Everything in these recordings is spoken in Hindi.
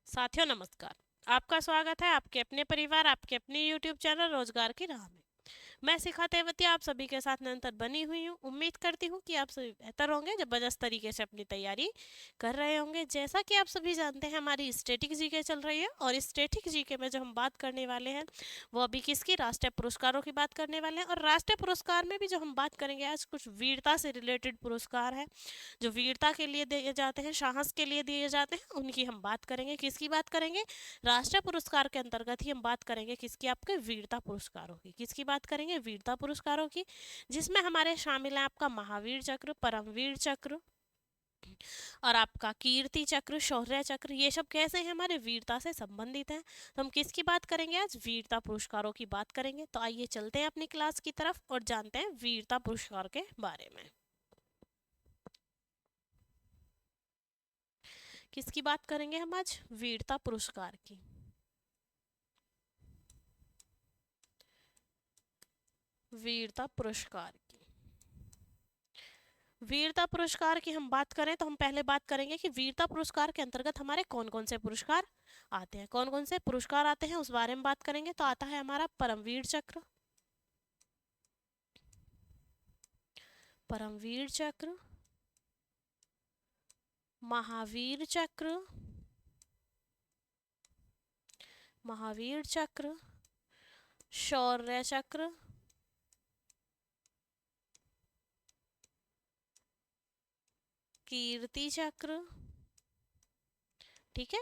साथियों नमस्कार। आपका स्वागत है आपके अपने परिवार आपके अपने YouTube चैनल रोजगार की राह में। मैं शिखा तेवती आप सभी के साथ निरंतर बनी हुई हूँ। उम्मीद करती हूँ कि आप सभी बेहतर होंगे, जबरदस्त तरीके से अपनी तैयारी कर रहे होंगे। जैसा कि आप सभी जानते हैं हमारी स्टैटिक जीके चल रही है और स्टैटिक जीके में जो हम बात करने वाले हैं वो अभी किसकी राष्ट्रीय पुरस्कारों की बात करने वाले हैं। और राष्ट्रीय पुरस्कार में भी जो हम बात करेंगे आज कुछ वीरता से रिलेटेड पुरस्कार है जो वीरता के लिए दिए जाते हैं, साहस के लिए दिए जाते हैं, उनकी हम बात करेंगे। किसकी बात करेंगे? राष्ट्रीय पुरस्कार के अंतर्गत ही हम बात करेंगे किसकी? आपके वीरता पुरस्कारों की। किसकी बात करेंगे? वीरता पुरस्कारों की, जिसमें हमारे शामिल हैं आपका महावीर चक्र, परमवीर चक्र और आपका कीर्ति चक्र, शौर्य चक्र। ये सब कैसे हैं? हमारे वीरता से संबंधित हैं। तो हम किसकी बात करेंगे आज? वीरता पुरस्कारों की बात करेंगे। तो आइए चलते हैं अपनी क्लास की तरफ और जानते हैं वीरता पुरस्कार के बारे में। किसकी बात करेंगे हम आज? वीरता पुरस्कार की। वीरता पुरस्कार की। वीरता पुरस्कार की हम बात करें तो हम पहले बात करेंगे कि वीरता पुरस्कार के अंतर्गत हमारे कौन कौन से पुरस्कार आते हैं। कौन कौन से पुरस्कार आते हैं उस बारे में बात करेंगे। तो आता है हमारा परमवीर चक्र, परमवीर चक्र, महावीर चक्र, महावीर चक्र, शौर्य चक्र, कीर्ति चक्र। ठीक है,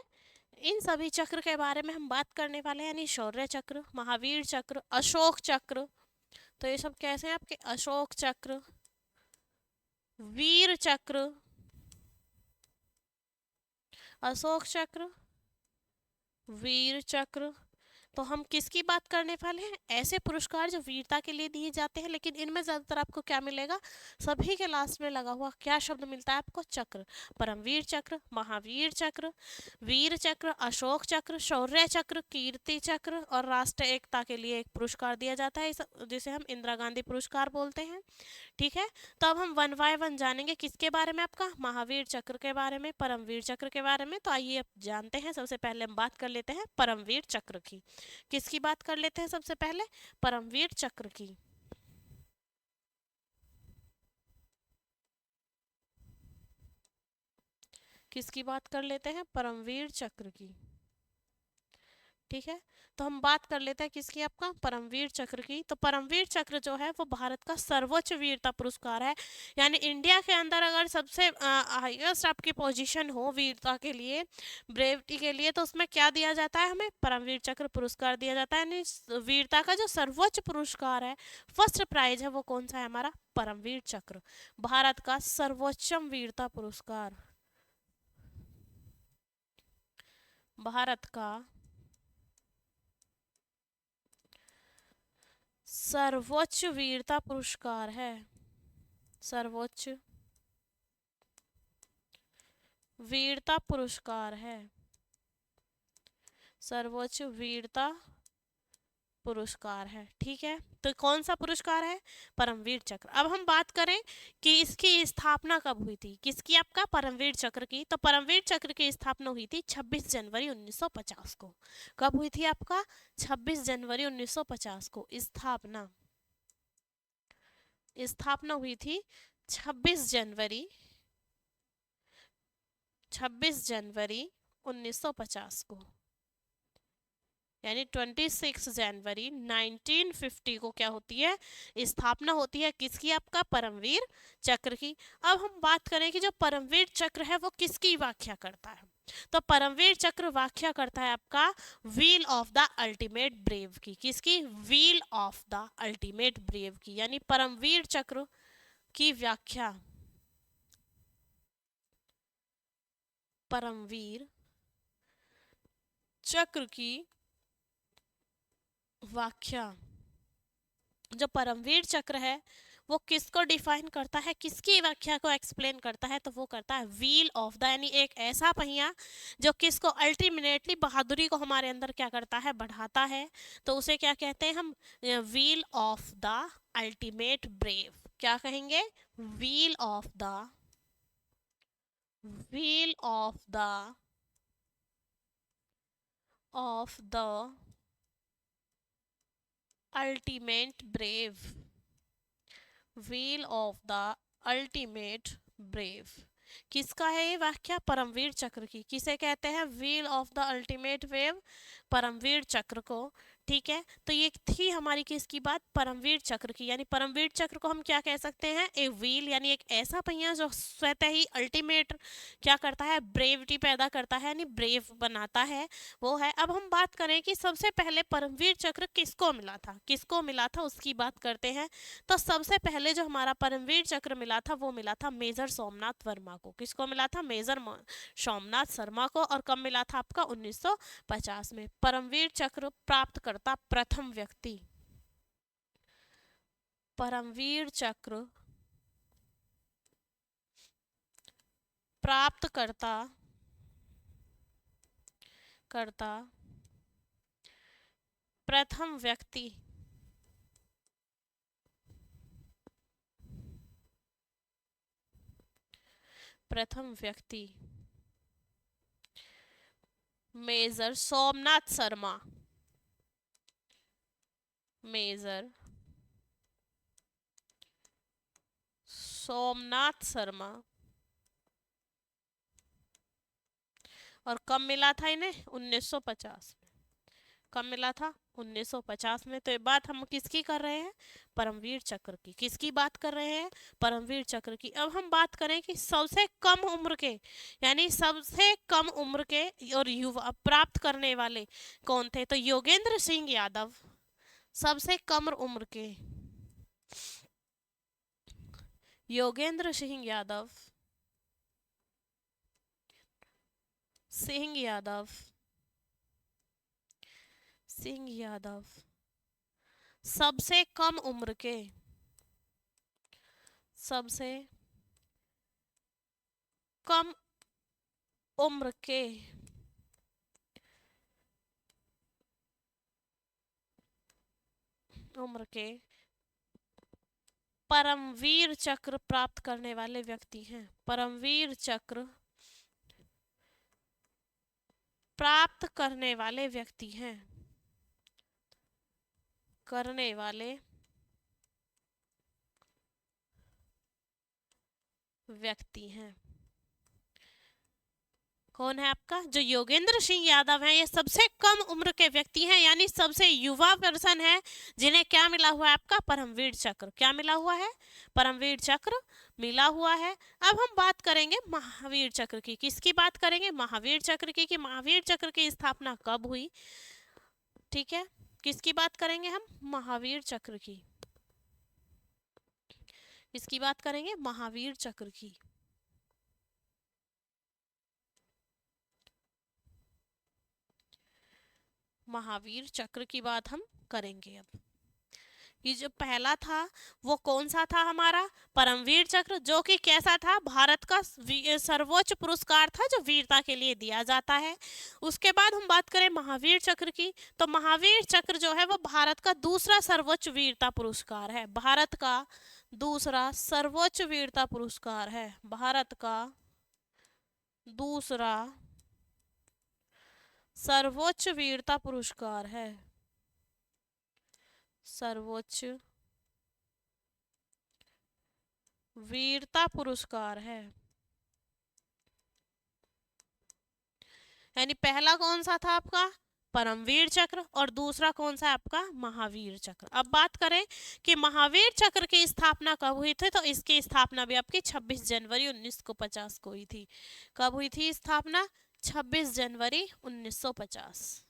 इन सभी चक्र के बारे में हम बात करने वाले हैं, यानी शौर्य चक्र, महावीर चक्र, अशोक चक्र। तो ये सब कैसे हैं आपके? अशोक चक्र, वीर चक्र, अशोक चक्र, वीर चक्र। तो हम किसकी बात करने वाले हैं? ऐसे पुरस्कार जो वीरता के लिए दिए जाते हैं, लेकिन इनमें ज्यादातर आपको क्या मिलेगा? सभी के लास्ट में लगा हुआ क्या शब्द मिलता है आपको? चक्र। परमवीर चक्र, महावीर चक्र, वीर चक्र, अशोक चक्र, शौर्य चक्र, कीर्ति चक्र और राष्ट्रीय एकता के लिए एक पुरस्कार दिया जाता है जिसे हम इंदिरा गांधी पुरस्कार बोलते हैं। ठीक है, तो अब हम वन बाय वन जानेंगे किसके बारे में? आपका महावीर चक्र के बारे में, परमवीर चक्र के बारे में। तो आइए अब जानते हैं। सबसे पहले हम बात कर लेते हैं परमवीर चक्र की। किसकी बात कर लेते हैं सबसे पहले? परमवीर चक्र की। किसकी बात कर लेते हैं? परमवीर चक्र की। ठीक है, तो हम बात कर लेते हैं किसकी? आपका परमवीर चक्र की। तो परमवीर चक्र जो है वो भारत का सर्वोच्च वीरता पुरस्कार है। यानी इंडिया के अंदर अगर सबसे हाईएस्ट आपकी पोजीशन हो वीरता के लिए, ब्रेवटी के लिए, तो उसमें क्या दिया जाता है? हमें परमवीर चक्र पुरस्कार दिया जाता है। यानी वीरता का जो सर्वोच्च पुरस्कार है, फर्स्ट प्राइज है, वो कौन सा है? हमारा परमवीर चक्र, भारत का सर्वोच्चम वीरता पुरस्कार। भारत का सर्वोच्च वीरता पुरस्कार है, सर्वोच्च वीरता पुरस्कार है, सर्वोच्च वीरता पुरस्कार है। ठीक है, तो कौन सा पुरस्कार है? परमवीर चक्र। अब हम बात करें कि इसकी स्थापना कब हुई थी। किसकी? आपका परमवीर चक्र की। तो परमवीर चक्र की स्थापना हुई थी 26 जनवरी 1950 को। कब हुई थी आपका? 26 जनवरी 1950 को स्थापना, स्थापना हुई थी 26 जनवरी, 26 जनवरी 1950 को। यानी 26 जनवरी 1950 को क्या होती है? स्थापना होती है किसकी? आपका परमवीर चक्र की। अब हम बात करें कि जो परमवीर चक्र है वो किसकी व्याख्या करता है। तो परमवीर चक्र व्याख्या करता है आपका wheel of the ultimate brave की। किसकी? Wheel of the ultimate brave की। यानी परमवीर चक्र की व्याख्या, परमवीर चक्र की व्याख्या, जो परमवीर चक्र है वो किसको डिफाइन करता है, किसकी व्याख्या को एक्सप्लेन करता है? तो वो करता है व्हील ऑफ द, यानी एक ऐसा पहिया जो किसको अल्टीमेटली बहादुरी को हमारे अंदर क्या करता है? बढ़ाता है। तो उसे क्या कहते हैं हम? Wheel of the ultimate brave. क्या कहेंगे? Wheel of the, wheel of the of the ultimate brave, wheel of the ultimate brave. किसका है ये वाक्य? परमवीर चक्र की। किसे कहते हैं? Wheel of the ultimate wave, Param Vir Chakra को। ठीक है, तो ये थी हमारी किसकी बात? परमवीर चक्र की। यानी परमवीर चक्र को हम क्या कह सकते हैं? एक व्हील, यानी एक ऐसा पहिया जो स्वतः ही अल्टीमेट क्या करता है? ब्रेविटी पैदा करता है, यानी ब्रेव बनाता है, वो है। अब हम बात करें कि सबसे पहले परमवीर चक्र किसको मिला था, किसको मिला था उसकी बात करते हैं। तो सबसे पहले जो हमारा परमवीर चक्र मिला था वो मिला था मेजर सोमनाथ वर्मा को। किसको मिला था? मेजर सोमनाथ शर्मा को। और कब मिला था आपका? 1950 में। परमवीर चक्र प्राप्त करता प्रथम व्यक्ति, परमवीर चक्र प्राप्त करता प्रथम व्यक्ति, प्रथम व्यक्ति मेजर सोमनाथ शर्मा, मेजर सोमनाथ शर्मा। और कब मिला था इन्हें? 1950 में। कब मिला था? 1950 में। तो ये बात हम किसकी कर रहे हैं? परमवीर चक्र की। किसकी बात कर रहे हैं? परमवीर चक्र की। अब हम बात करें कि सबसे कम उम्र के, यानी सबसे कम उम्र के और युवा प्राप्त करने वाले कौन थे? तो योगेंद्र सिंह यादव सबसे कम उम्र के, योगेंद्र सिंह यादव, सिंह यादव, सिंह यादव सबसे कम उम्र के, सबसे कम उम्र के परमवीर चक्र प्राप्त करने वाले व्यक्ति हैं। परमवीर चक्र प्राप्त करने वाले व्यक्ति हैं, करने वाले व्यक्ति हैं। कौन है आपका? जो योगेंद्र सिंह यादव हैं, ये सबसे कम उम्र के व्यक्ति हैं, यानी सबसे युवा पर्सन है जिन्हें क्या मिला हुआ है? आपका परमवीर चक्र। क्या मिला हुआ है? परमवीर चक्र मिला हुआ है। अब हम बात करेंगे महावीर चक्र की। किसकी बात करेंगे? महावीर चक्र की। कि महावीर चक्र की स्थापना कब हुई? ठीक है, किसकी बात करेंगे हम? महावीर चक्र की। किसकी बात करेंगे? महावीर चक्र की। महावीर चक्र की बात हम करेंगे। अब ये जो पहला था वो कौन सा था हमारा? परमवीर चक्र, जो कि कैसा था? भारत का सर्वोच्च पुरस्कार था जो वीरता के लिए दिया जाता है। उसके बाद हम बात करें महावीर चक्र की, तो महावीर चक्र जो है वो भारत का दूसरा सर्वोच्च वीरता पुरस्कार है। भारत का दूसरा सर्वोच्च वीरता पुरस्कार है। भारत का दूसरा सर्वोच्च वीरता पुरस्कार है। सर्वोच्च वीरता पुरस्कार है। यानी पहला कौन सा था आपका? परमवीर चक्र। और दूसरा कौन सा आपका? महावीर चक्र। अब बात करें कि महावीर चक्र की स्थापना कब हुई थी, तो इसकी स्थापना भी आपकी 26 जनवरी 1950 को हुई थी। कब हुई थी स्थापना? 26 जनवरी 1950।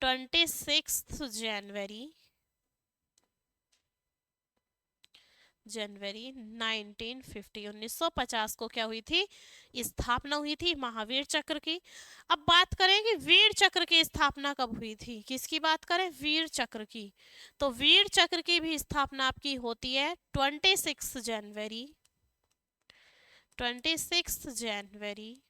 26 जनवरी 1950, 1950 को क्या हुई थी? स्थापना हुई थी महावीर चक्र की। अब बात करें कि वीर चक्र की स्थापना कब हुई थी। किसकी बात करें? वीर चक्र की। तो वीर चक्र की भी स्थापना आपकी होती है 26 जनवरी 1950,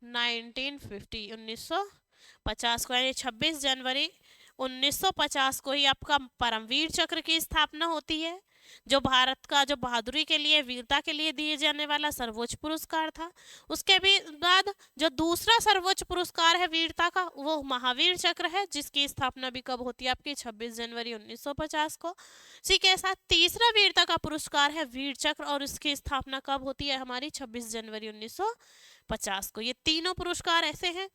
1950 को। यानी 26 जनवरी 1950 को ही आपका परमवीर चक्र की स्थापना होती है। जो भारत का जो बहादुरी के लिए, वीरता के लिए दिए जाने वाला सर्वोच्च पुरस्कार था। उसके भी बाद जो दूसरा सर्वोच्च पुरस्कार है वीरता का, वो महावीर चक्र है, जिसकी स्थापना भी कब होती है आपकी 26 जनवरी 1950 को। इसी के साथ तीसरा वीरता का पुरस्कार है वीर चक्र, और इसकी स्थापना कब होती है हमारी 26 जनवरी 1950 को। ये तीनों पुरस्कार ऐसे हैं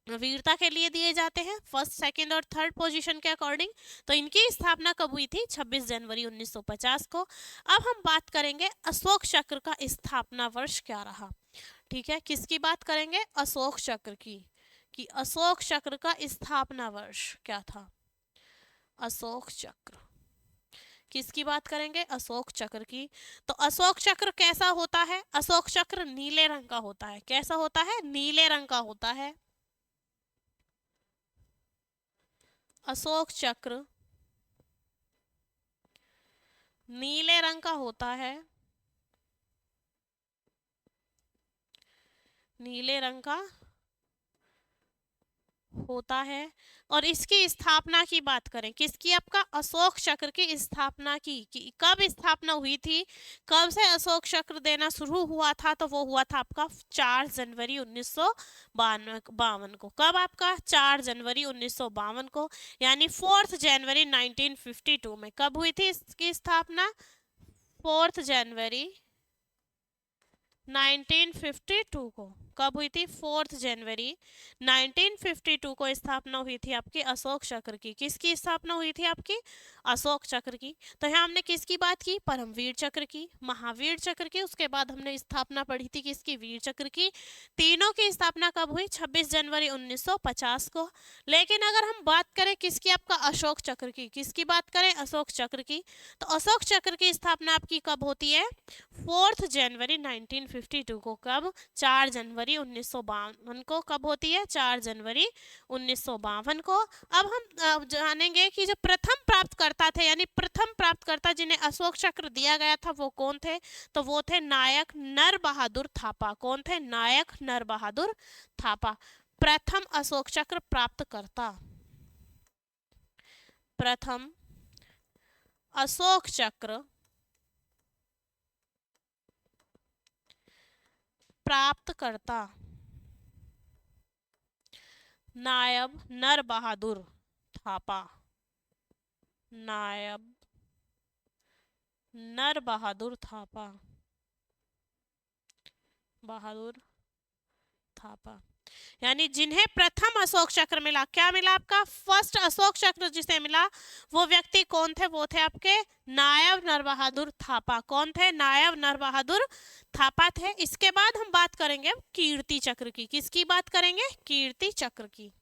वीरता के लिए दिए जाते हैं, फर्स्ट, सेकंड और थर्ड पोजीशन के अकॉर्डिंग। तो इनकी स्थापना कब हुई थी 26 जनवरी 1950 को। अब हम बात करेंगे अशोक चक्र का स्थापना वर्ष क्या रहा। ठीक है, किसकी बात करेंगे, अशोक चक्र की, कि अशोक चक्र का स्थापना वर्ष क्या था। अशोक चक्र किसकी बात करेंगे, अशोक चक्र की। तो अशोक चक्र कैसा होता है, अशोक चक्र नीले रंग का होता है। कैसा होता है, नीले रंग का होता है। अशोक चक्र नीले रंग का होता है, नीले रंग का होता है। और इसकी स्थापना की बात करें, किसकी, आपका अशोक चक्र की स्थापना की, कि कब स्थापना हुई थी, कब से अशोक चक्र देना शुरू हुआ था। तो वो हुआ था आपका 4 जनवरी 1952 को। कब, आपका 4 जनवरी 1952 को, यानी 4 जनवरी 1952 में कब हुई थी इसकी स्थापना, 4 जनवरी 1952 को। कब हुई थी, 4 जनवरी 1952 को स्थापना हुई थी आपकी अशोक चक्र की। किसकी स्थापना हुई थी आपकी, अशोक चक्र की। तो यहाँ हमने किसकी बात की, परमवीर चक्र की, महावीर चक्र की। उसके बाद हमने स्थापना पढ़ी थी किसकी, वीर चक्र की। तीनों की स्थापना कब हुई, 26 जनवरी 1950 को। लेकिन अगर हम बात करें किसकी, आपका अशोक चक्र की, किसकी बात करें, अशोक चक्र की, तो अशोक चक्र की स्थापना आपकी कब होती है, 4 जनवरी 1952 को। कब, 4 जनवरी 1952 को। कब होती है, 4 जनवरी 1952 को। अब हम जानेंगे कि जो प्रथम प्राप्तकर्ता थे, यानी प्रथम प्राप्तकर्ता जिन्हें अशोक चक्र दिया गया था, वो कौन थे। तो वो थे नायक नर बहादुर थापा। कौन थे, नायक नर बहादुर थापा, प्रथम अशोक चक्र प्राप्तकर्ता। प्रथम अशोक चक्र प्राप्तकर्ता नायब नर बहादुर थापा। नायब नर बहादुर थापा, बहादुर थापा, यानी जिन्हें प्रथम अशोक चक्र मिला। क्या मिला, आपका फर्स्ट अशोक चक्र जिसे मिला, वो व्यक्ति कौन थे, वो थे आपके नायब नरबहादुर थापा। कौन थे, नायब नरबहादुर थापा थे। इसके बाद हम बात करेंगे कीर्ति चक्र की। किसकी बात करेंगे, कीर्ति चक्र की।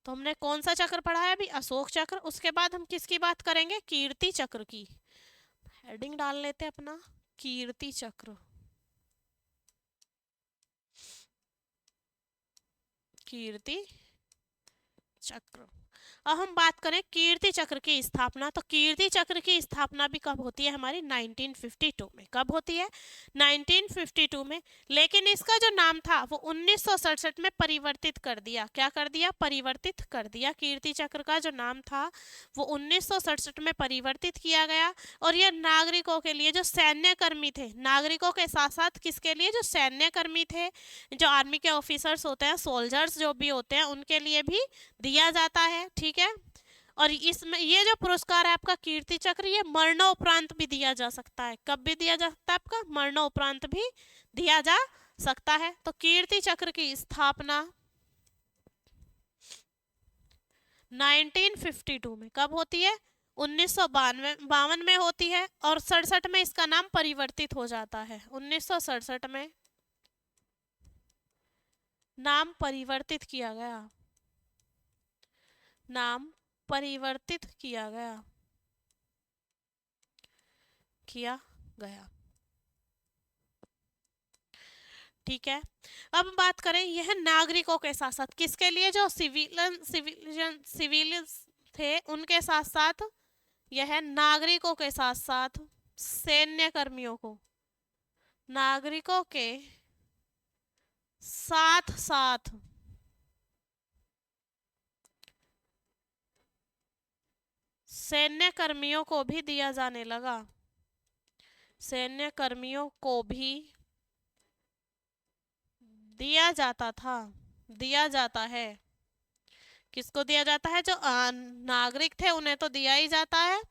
तो हमने कौन सा चक्र पढ़ा है अभी, अशोक चक्र। उसके बाद हम किसकी बात करेंगे, कीर्ति चक्र की। हेडिंग डाल लेते हैं अपना, कीर्ति चक्र। कीर्ति चक्र। अब हम बात करें कीर्ति चक्र की स्थापना। तो कीर्ति चक्र की स्थापना भी कब होती है हमारी, 1952 में। कब होती है, 1952 में। लेकिन इसका जो नाम था वो 1967 में परिवर्तित कर दिया। क्या कर दिया, परिवर्तित कर दिया। कीर्ति चक्र का जो नाम था वो 1967 में परिवर्तित किया गया। और यह नागरिकों के लिए, जो सैन्य कर्मी थे, नागरिकों के साथ साथ किसके लिए, जो सैन्य कर्मी थे, जो आर्मी के ऑफिसर्स होते हैं, सोल्जर्स जो भी होते हैं, उनके लिए भी दिया जाता है। ठीक है, और इसमें ये जो पुरस्कार है आपका कीर्ति चक्र, ये मरणोपरांत भी दिया जा सकता है। कब भी दिया जा सकता है, आपका मरणोपरांत भी दिया जा सकता है। तो कीर्ति चक्र की स्थापना 1952 में कब होती है, 1952 में होती है। और 67 में इसका नाम परिवर्तित हो जाता है। 1967 में नाम परिवर्तित किया गया, नाम परिवर्तित किया गया, किया गया। ठीक है, अब बात करें यह नागरिकों के साथ साथ किसके लिए, जो सिविलियन थे उनके साथ साथ, यह नागरिकों के साथ साथ सैन्य कर्मियों को, नागरिकों के साथ साथ सैन्य कर्मियों को भी दिया जाने लगा, सैन्य कर्मियों को भी दिया जाता था, दिया जाता है। किसको दिया जाता है? जो नागरिक थे उन्हें तो दिया ही जाता है,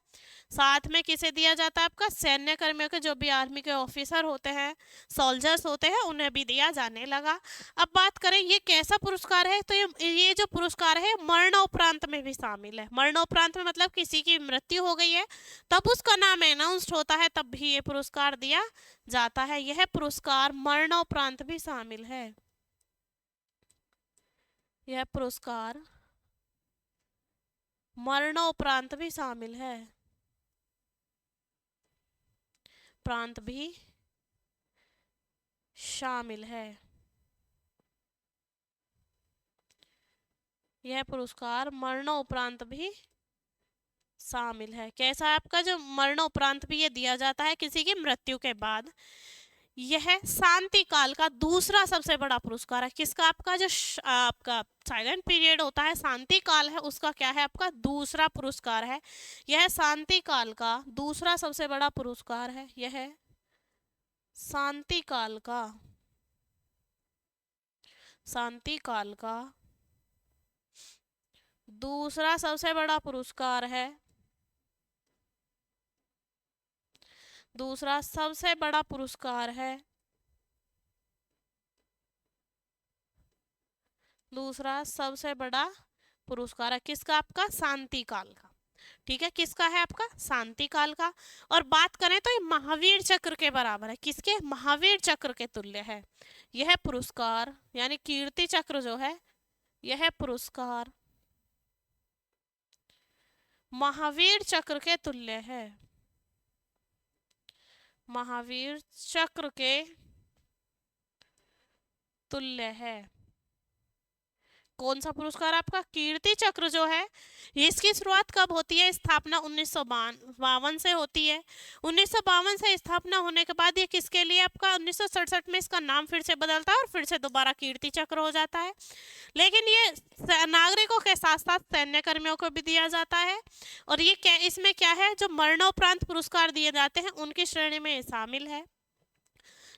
साथ में किसे दिया जाता है? आपका सैन्य कर्मियों के, जो भी आर्मी के ऑफिसर होते हैं, सोल्जर्स होते हैं, उन्हें भी दिया जाने लगा। अब बात करें ये कैसा पुरस्कार है, तो ये जो पुरस्कार है मरणोपरांत में भी शामिल है। मरणोपरांत में मतलब किसी की मृत्यु हो गई है तब उसका नाम अनाउंस्ड होता है, तब भी ये पुरस्कार दिया जाता है। यह पुरस्कार मरणोपरांत भी शामिल है, यह पुरस्कार मरणोपरांत भी शामिल है, प्रांत भी शामिल है। यह पुरस्कार मरणोपरांत भी शामिल है। कैसा है आपका? जो मरणोपरांत भी ये दिया जाता है किसी की मृत्यु के बाद। यह शांति काल का दूसरा सबसे बड़ा पुरस्कार है। किसका? आपका जो आपका साइलेंट पीरियड होता है, शांति काल है, उसका क्या है? आपका दूसरा पुरस्कार है। यह शांति काल का दूसरा सबसे बड़ा पुरस्कार है। यह शांति काल का, शांति काल का दूसरा सबसे बड़ा पुरस्कार है, दूसरा सबसे बड़ा पुरस्कार है, दूसरा सबसे बड़ा पुरस्कार है। किसका? आपका शांति काल का। ठीक है, किसका है? आपका शांति काल का। और बात करें तो ये महावीर चक्र के बराबर है। किसके? महावीर चक्र के तुल्य है यह पुरस्कार, यानी कीर्ति चक्र जो है, यह पुरस्कार महावीर चक्र के तुल्य है, महावीर चक्र के तुल्य है। कौन सा पुरस्कार? आपका कीर्ति चक्र जो है, इसकी शुरुआत कब होती है? स्थापना 1952 से होती है। 1952 से स्थापना होने के बाद ये किसके लिए? आपका 1967 में इसका नाम फिर से बदलता है और फिर से दोबारा कीर्ति चक्र हो जाता है। लेकिन ये नागरिकों के साथ साथ सैन्य कर्मियों को भी दिया जाता है। और ये क्या, इसमें क्या है? जो मरणोपरांत पुरस्कार दिए जाते हैं उनकी श्रेणी में शामिल है।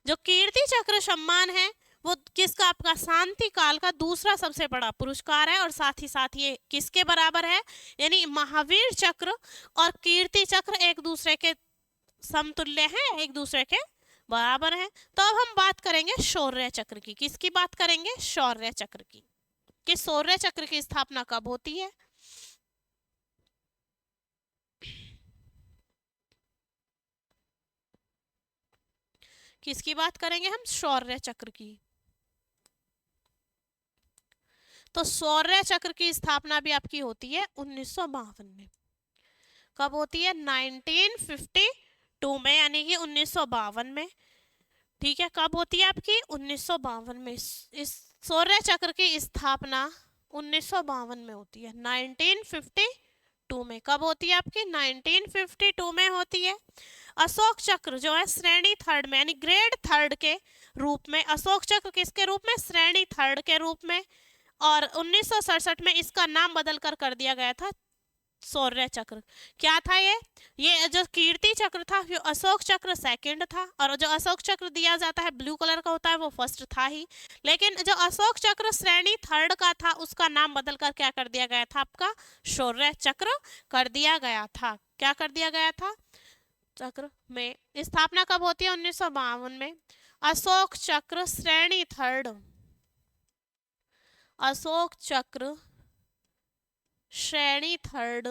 जो कीर्ति चक्र सम्मान है वो किसका? आपका शांति काल का दूसरा सबसे बड़ा पुरस्कार है। और साथ ही साथ ये किसके बराबर है? यानी महावीर चक्र और कीर्ति चक्र एक दूसरे के समतुल्य हैं, एक दूसरे के बराबर हैं। तो अब हम बात करेंगे शौर्य चक्र की। किसकी बात करेंगे? शौर्य चक्र की। कि शौर्य चक्र की स्थापना कब होती है? किसकी बात करेंगे हम? शौर्य चक्र की। तो शौर्य चक्र की स्थापना भी आपकी होती है 1952 में। कब होती है? 1952 में, यानी कि 1952 में। ठीक है, कब होती है आपकी? 1952 में। इस शौर्य चक्र की स्थापना 1952 में होती है। 1952 में कब होती है आपकी? 1952 में होती है। अशोक चक्र जो है श्रेणी थर्ड में, यानी ग्रेड थर्ड के रूप में। अशोक चक्र किसके रूप में? श्रेणी थर्ड के रूप में। और 1967 में इसका नाम बदलकर कर दिया गया था शौर्य चक्र। क्या था ये जो कीर्ति चक्र था वो अशोक चक्र सेकंड था, और जो अशोक चक्र दिया जाता है ब्लू कलर का होता है वो फर्स्ट था ही। लेकिन जो अशोक चक्र श्रेणी थर्ड का था उसका नाम बदलकर क्या कर दिया गया था? आपका शौर्य चक्र कर दिया गया था। क्या कर दिया गया था? चक्र में स्थापना कब होती है? 1952 में। अशोक चक्र श्रेणी थर्ड, अशोक चक्र श्रेणी थर्ड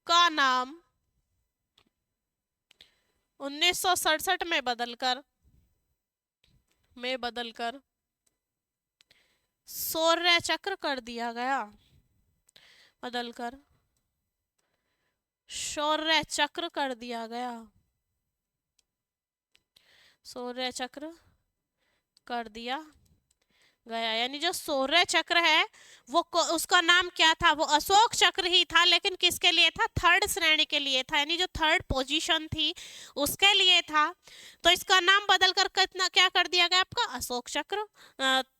का नाम 1967 में बदलकर शौर्य चक्र कर दिया गया, बदलकर शौर्य चक्र कर दिया गया, शौर्य चक्र कर दिया गया। यानी जो शौर्य चक्र है वो उसका नाम क्या था, वो अशोक चक्र ही था, लेकिन किसके लिए था, थर्ड श्रेणी के लिए था, यानी जो थर्ड पोजीशन थी उसके लिए था। तो इसका नाम बदलकर कितना क्या कर दिया गया आपका, अशोक चक्र,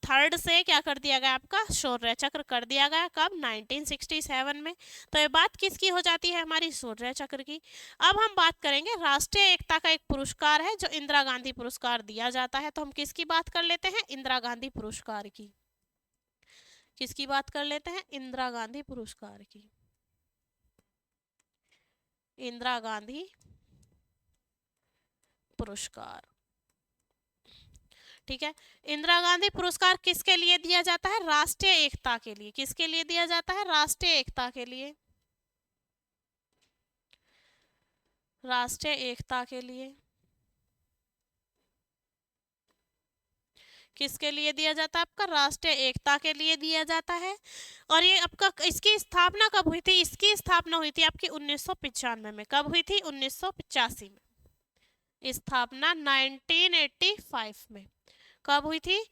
थर्ड से क्या कर दिया गया आपका, शौर्य चक्र कर दिया गया। कब, 1967 में। तो ये बात किसकी हो जाती है, हमारी शौर्य चक्र की। अब हम बात करेंगे राष्ट्रीय एकता का एक पुरस्कार है जो इंदिरा गांधी पुरस्कार दिया जाता है। तो हम किसकी बात कर लेते हैं, इंदिरा गांधी पुरस्कार की। किसकी बात कर लेते हैं, इंदिरा गांधी पुरस्कार की। इंदिरा गांधी पुरस्कार, ठीक है। इंदिरा गांधी पुरस्कार किसके लिए दिया जाता है, राष्ट्रीय एकता के लिए। किसके लिए दिया जाता है, राष्ट्रीय एकता के लिए। राष्ट्रीय एकता के लिए किसके लिए दिया जाता है आपका, राष्ट्रीय एकता के लिए दिया जाता है। और ये आपका इसकी स्थापना कब हुई थी, इसकी स्थापना हुई थी आपकी 1995 में। कब हुई थी, 1985 में। स्थापना 1985 में। कब हुई थी,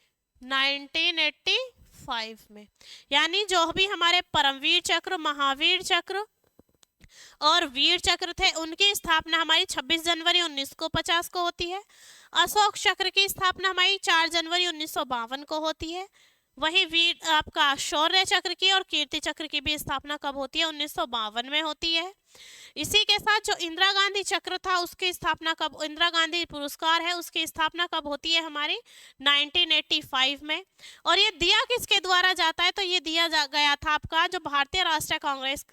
1985 में। यानी जो भी हमारे परमवीर चक्र, महावीर चक्र और वीर चक्र थे उनकी स्थापना हमारी 26 जनवरी 1950 को होती है। अशोक चक्र की स्थापना हमारी 4 जनवरी 1952 को होती है। वहीं वीर आपका शौर्य चक्र की और कीर्ति चक्र की भी स्थापना कब होती है, 1952 में होती है। इसी के साथ जो इंदिरा गांधी चक्र था उसकी स्थापना कब, इंदिरा गांधी पुरस्कार है उसकी स्थापना कब होती है हमारी, 1985 में। और ये दिया किसके द्वारा जाता है, तो ये दिया गया था आपका जो भारतीय राष्ट्रीय कांग्रेस,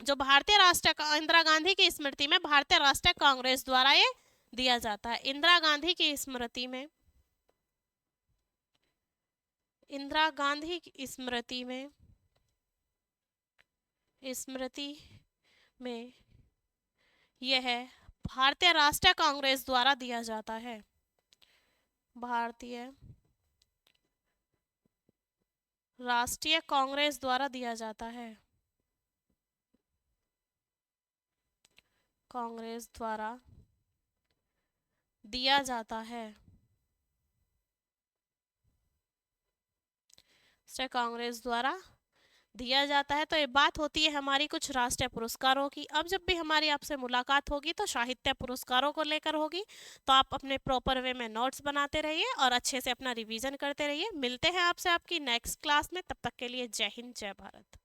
जो भारतीय राष्ट्रीय इंदिरा गांधी की स्मृति में भारतीय राष्ट्रीय कांग्रेस द्वारा ये दिया जाता है। इंदिरा गांधी की स्मृति में, इंदिरा गांधी की स्मृति में, स्मृति में यह भारतीय राष्ट्रीय कांग्रेस द्वारा दिया जाता है। भारतीय राष्ट्रीय कांग्रेस द्वारा दिया जाता है। कांग्रेस द्वारा दिया जाता है। कांग्रेस द्वारा दिया जाता है। तो ये बात होती है हमारी कुछ राष्ट्रीय पुरस्कारों की। अब जब भी हमारी आपसे मुलाकात होगी तो साहित्य पुरस्कारों को लेकर होगी। तो आप अपने प्रॉपर वे में नोट्स बनाते रहिए और अच्छे से अपना रिवीजन करते रहिए। मिलते हैं आपसे आपकी नेक्स्ट क्लास में, तब तक के लिए जय हिंद, जय भारत।